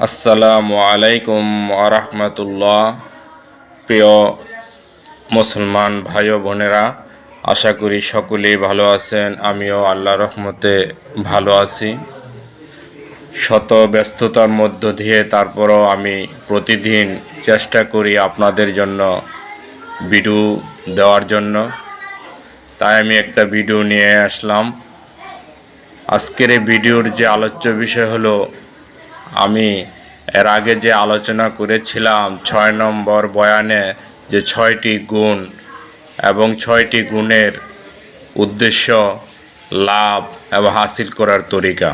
আসসালামু আলাইকুম আরহামতুল্লাহ। প্রিয় মুসলমান ভাই ও বোনেরা, আশা করি সকলেই ভালো আছেন। আমিও আল্লাহর রহমতে ভালো আছি। শত ব্যস্ততার মধ্য দিয়ে তারপরও আমি প্রতিদিন চেষ্টা করি আপনাদের জন্য ভিডিও দেওয়ার জন্য। তাই আমি একটা ভিডিও নিয়ে আসলাম। আজকের এই ভিডিওর যে আলোচ্য বিষয় হলো, আমি এর আগে যে আলোচনা করেছিলাম ৬ নম্বর বয়ানে যে ৬টি গুণ এবং ৬টি গুণের উদ্দেশ্য, লাভ এবং হাসিল করার তরিকা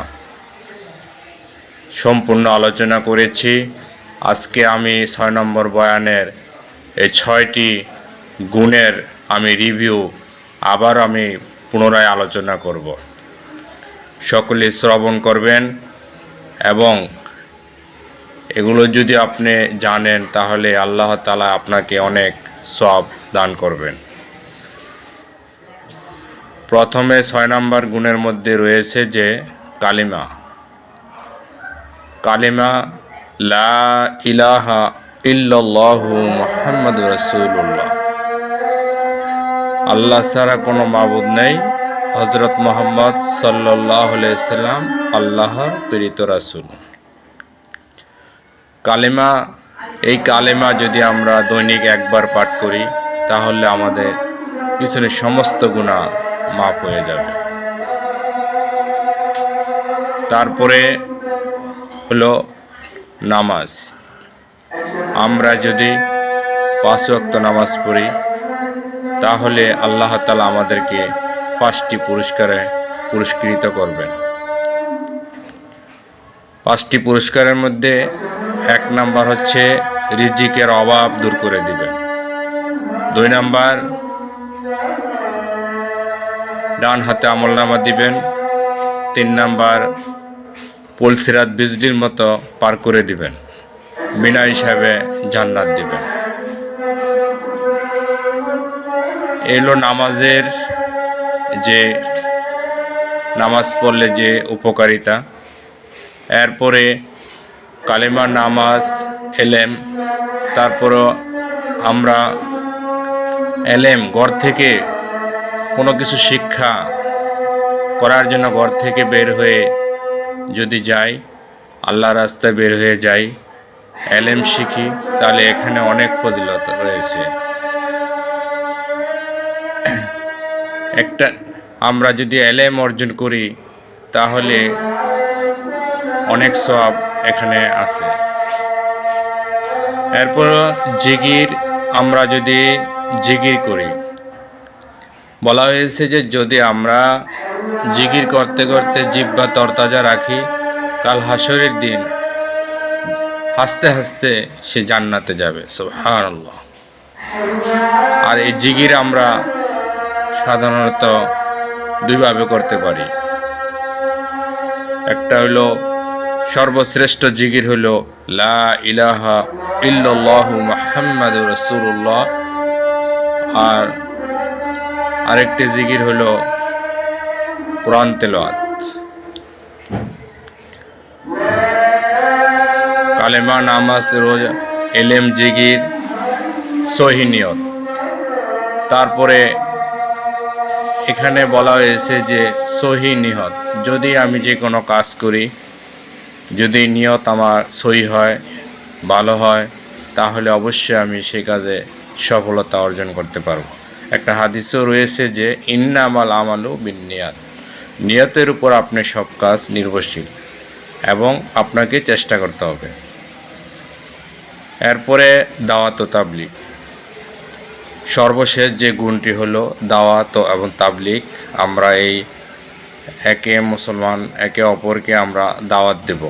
সম্পূর্ণ আলোচনা করেছি। আজকে আমি ৬ নম্বর বয়ানের এই ৬টি গুণের আমি রিভিউ আবার আমি পুনরায় আলোচনা করব। সকলে শ্রবণ করবেন এবং এগুলো যদি আপনি জানেন তাহলে আল্লাহ তাআলা আপনাকে অনেক সওয়াব দান করবেন। প্রথমে ৬ নম্বর গুণের মধ্যে রয়েছে যে কালিমা লা ইলাহা ইল্লাল্লাহু মুহাম্মাদুর রাসূলুল্লাহ। আল্লাহ ছাড়া কোনো মাবুদ নেই, হযরত মুহাম্মদ সাল্লাল্লাহু আলাইহি সাল্লাম আল্লাহর প্রেরিত রাসূল। কালেমা, এই কালেমা যদি আমরা দৈনিক একবার পাঠ করি তাহলে আমাদের পিছনের সমস্ত গুনাহ মাফ হয়ে যাবে। তারপরে হলো নামাজ। আমরা যদি ৫ ওয়াক্ত নামাজ পড়ি তাহলে আল্লাহ তাআলা আমাদেরকে ৫টি পুরস্কারে পুরস্কৃত করবেন। ৫টি পুরস্কারের মধ্যে ১ নাম্বার হচ্ছে রিজিকের অভাব দূর করে দিবেন। ২ নাম্বার ডান হাতে আমলনামা দিবেন। ৩ নাম্বার পুলসিরাত বিজলির মতো পার করে দিবেন, বিনা হিসাবে জান্নাত দিবেন। এলো নামাজের যে নামাজ পড়লে যে উপকারিতা। এরপরে কালেমা, নামাজ, এলেম। তারপরও আমরা এলেম ঘর থেকে কোনো কিছু শিক্ষা করার জন্য ঘর থেকে বের হয়ে যদি যাই, আল্লাহর রাস্তায় বের হয়ে যাই, এলেম শিখি, তাহলে এখানে অনেক ফজিলত রয়েছে। আমরা যদি এলেম অর্জন করি তাহলে অনেক সওয়াব এখানে আছে। এরপর জিকির, আমরা যদি জিকির করি, বলা হয়েছে যে যদি আমরা জিকির করতে করতে জিহ্বা তরতাজা রাখি, কাল হাসরের দিন হাসতে হাসতে সে জান্নাতে যাবে। সুবহানাল্লাহ। আর এই জিকির আমরা সাধারণত দুইভাবে করতে পারি। একটা হলো সর্বশ্রেষ্ঠ জিকির হলো লা ইলাহা ইল্লাল্লাহু মুহাম্মাদুর রাসূলুল্লাহ, আর আরেকটি জিকির হলো কোরআন তেলাওয়াত। কালেমা, নামাজ, রোজা, এলেম, জিকির, সহিহ নিয়ত। তারপরে এখানে বলা হয়েছে যে সহিহ নিয়ত, যদি আমি যে কোনো কাজ করি, যদি নিয়ত আমার সহিহ হয়, ভালো হয়, তাহলে অবশ্যই আমি সেই কাজে সফলতা অর্জন করতে পারবো। একটা হাদিসও রয়েছে যে ইন্নামাল আমালু বিন্নিয়াত, নিয়তের উপর আপনার সব কাজ নির্ভরশীল এবং আপনাকে চেষ্টা করতে হবে। এরপরে দাওয়াত ও তাবলীগ। সর্বশেষ যে গুণটি হলো দাওয়াত এবং তাবলীগ। আমরা এই মুসলমান একে অপরকে আমরা দাওয়াত দেব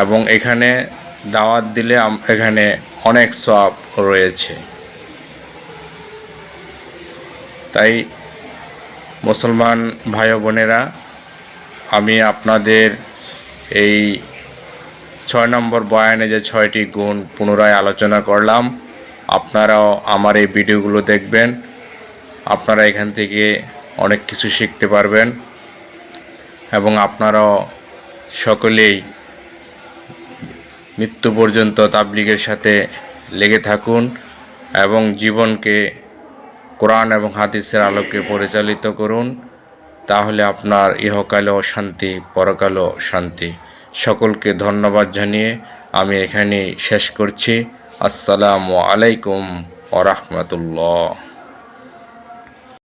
এবং এখানে দাওয়াত দিলে এখানে অনেক সওয়াব রয়েছে। তাই মুসলমান ভাই বোনেরা, আমি আপনাদের এই ৬ নম্বর বয়ানে যে ৬টি গুণ পুনরায় আলোচনা করলাম, আপনারাও আমার এই ভিডিওগুলো দেখবেন। আপনারা এখান থেকে অনেক কিছু শিখতে পারবেন এবং আপনারাও সকলেই মৃত্যু পর্যন্ত তাবলীগের সাথে লেগে থাকুন এবং জীবনকে কোরআন এবং হাদিসের আলোকে পরিচালিত করুন। তাহলে আপনার ইহকালেও শান্তি, পরকালেও শান্তি। সকলকে ধন্যবাদ জানিয়ে আমি এখানেই শেষ করছি। আসসালামু আলাইকুম ওয়া রাহমাতুল্লাহ।